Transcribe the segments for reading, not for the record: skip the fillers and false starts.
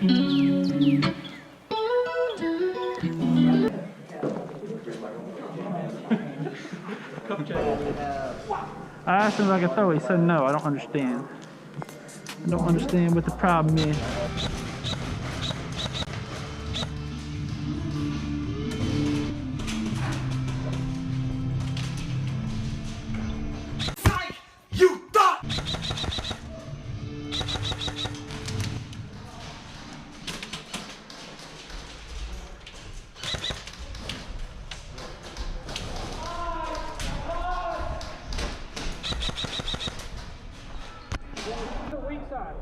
I asked him if I could throw it. He said no. I don't understand. I don't understand what the problem is. You thought! The weak side.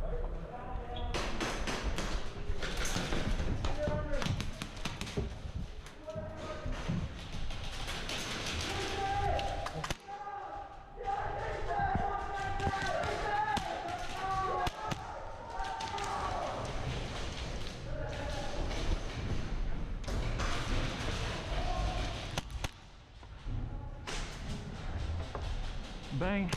Bang.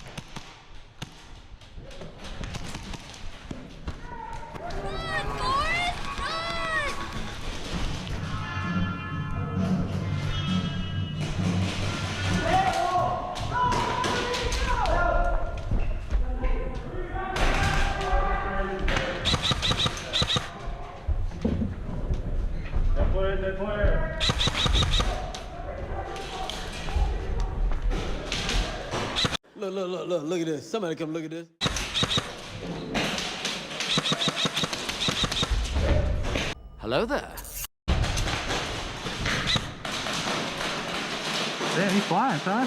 That player. Look at this. Somebody come look at this. Hello there. Damn, he's flying, son.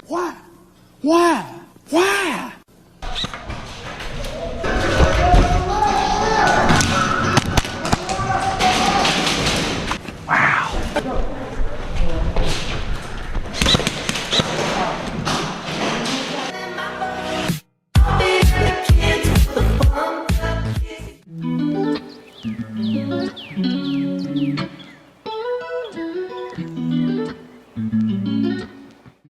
Why? Why? Why? Wow.